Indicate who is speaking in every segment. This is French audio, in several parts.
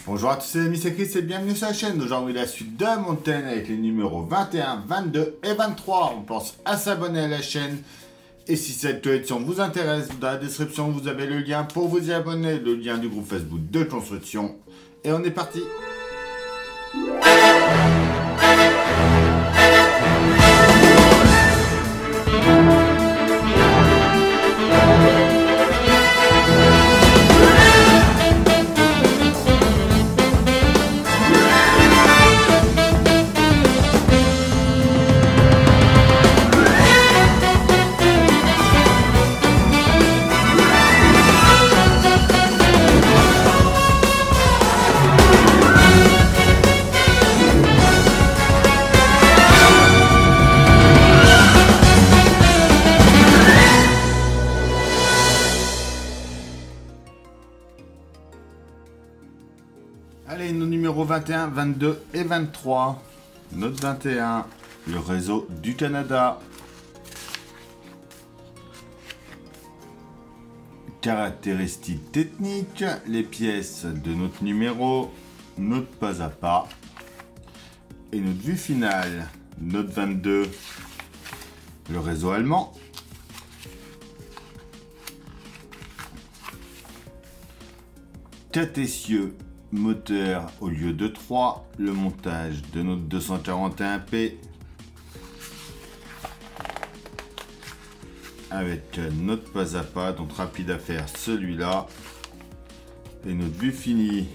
Speaker 1: Bonjour à tous, c'est Miss Chris et bienvenue sur la chaîne. Aujourd'hui, la suite de Mountain avec les numéros 21, 22 et 23. On pense à s'abonner à la chaîne. Et si cette collection vous intéresse, dans la description, vous avez le lien pour vous y abonner, le lien du groupe Facebook de construction. Et on est parti. Allez, nos numéros 21, 22 et 23. Note 21, le réseau du Canada. Caractéristiques techniques, les pièces de notre numéro, notre pas à pas. Et notre vue finale, note 22, le réseau allemand. Tête essieu. Moteur au lieu de 3, le montage de notre 241p avec notre pas à pas, donc rapide à faire celui-là, et notre vue finie.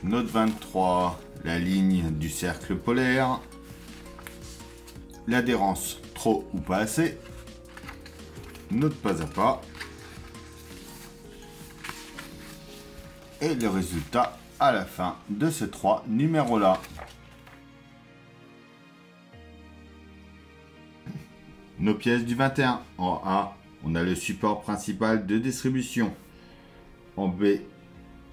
Speaker 1: Note 23, la ligne du cercle polaire, l'adhérence trop ou pas assez, notre pas à pas, et le résultat à la fin de ces trois numéros-là. Nos pièces du 21. En A, on a le support principal de distribution. En B,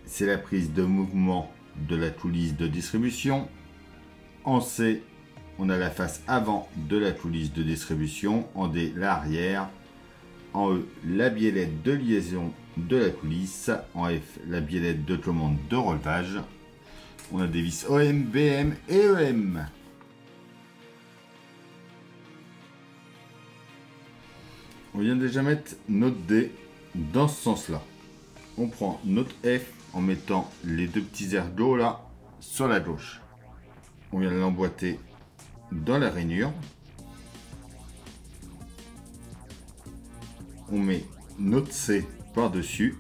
Speaker 1: c'est la prise de mouvement de la coulisse de distribution. En C, on a la face avant de la coulisse de distribution. En D, l'arrière. En E, la biellette de liaison de la coulisse. En F, la biellette de commande de relevage. On a des vis OM, BM et EM. On vient déjà mettre notre D dans ce sens-là. On prend notre F en mettant les deux petits ergots là sur la gauche. On vient l'emboîter dans la rainure. On met notre C par-dessus.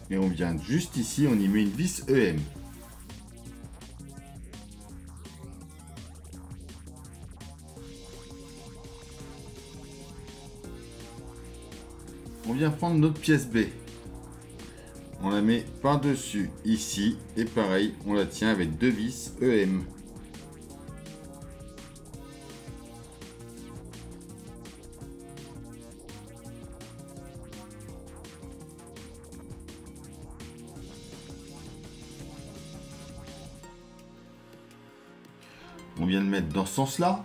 Speaker 1: Et on vient juste ici, on y met une vis EM. On vient prendre notre pièce B. On la met par-dessus ici. Et pareil, on la tient avec deux vis EM. On vient de mettre dans ce sens-là.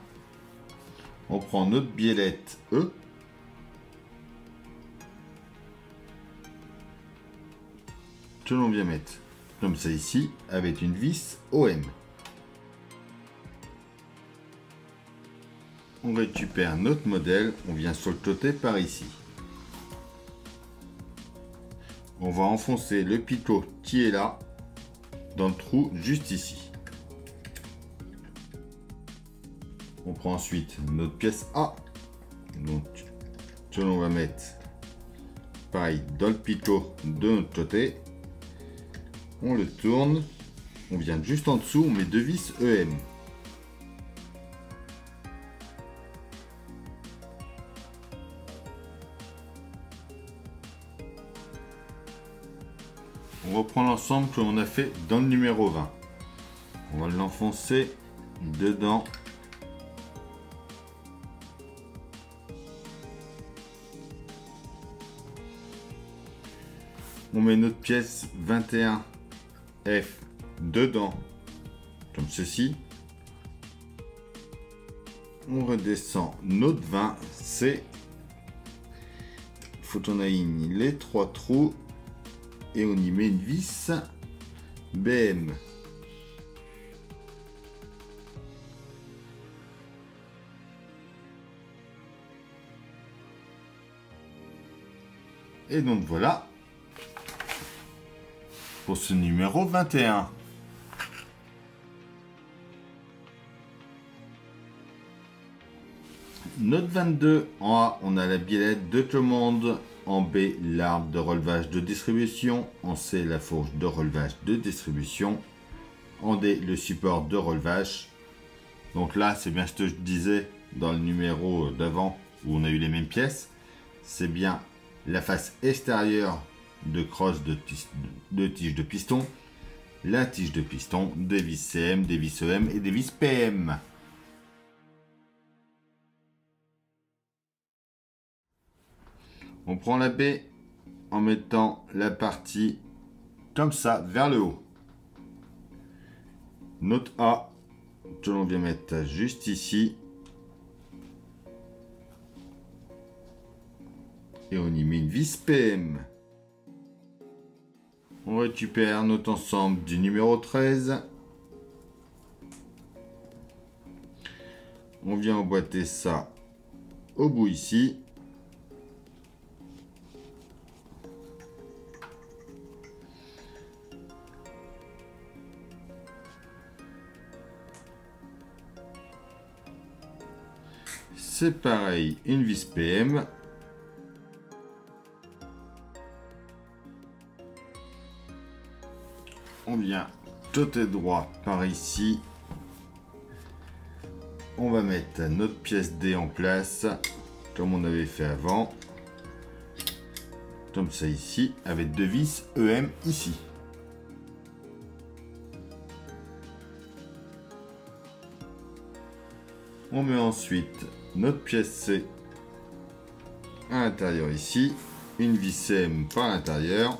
Speaker 1: On prend notre biellette E. Que l'on vient mettre comme ça ici, avec une vis OM. On récupère notre modèle, on vient sur le côté par ici. On va enfoncer le picot qui est là, dans le trou juste ici. On prend ensuite notre pièce A, donc que l'on va mettre pareil dans le picot de notre côté. On le tourne, on vient juste en dessous, on met deux vis EM. On reprend l'ensemble que l'on a fait dans le numéro 20. On va l'enfoncer dedans. On met notre pièce 21 F dedans, comme ceci. On redescend notre 20, c'est faut qu'on aligne les 3 trous et on y met une vis BM. Et donc voilà pour ce numéro 21. Note 22, en A, on a la biellette de commande. En B, l'arbre de relevage de distribution. En C, la fourche de relevage de distribution. En D, le support de relevage. Donc là, c'est bien ce que je disais dans le numéro d'avant où on a eu les mêmes pièces. C'est bien la face extérieure de crosse de tige de piston, la tige de piston, des vis CM, des vis EM et des vis PM. On prend la baie en mettant la partie comme ça vers le haut. Notre A que l'on vient mettre juste ici. Et on y met une vis PM. On récupère notre ensemble du numéro 13. On vient emboîter ça au bout ici. C'est pareil, une vis PM. On vient côté droit par ici. On va mettre notre pièce D en place, comme on avait fait avant. Comme ça ici, avec deux vis EM ici. On met ensuite notre pièce C à l'intérieur ici. Une vis CM par l'intérieur.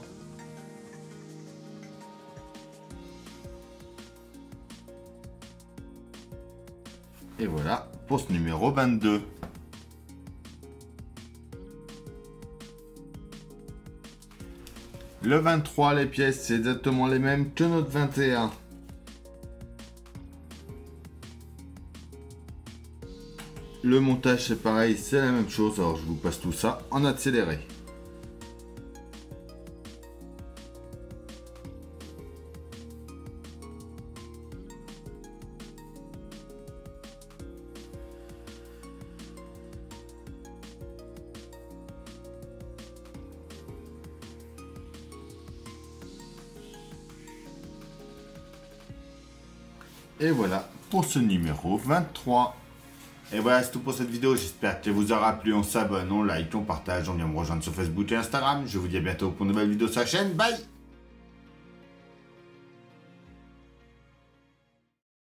Speaker 1: Et voilà pour ce numéro 22. Le 23, les pièces, c'est exactement les mêmes que notre 21. Le montage, c'est pareil, c'est la même chose. Alors, je vous passe tout ça en accéléré. Et voilà pour ce numéro 23. Et voilà, c'est tout pour cette vidéo. J'espère qu'elle vous aura plu. On s'abonne, on like, on partage, on vient me rejoindre sur Facebook et Instagram. Je vous dis à bientôt pour une nouvelle vidéo sur la chaîne. Bye!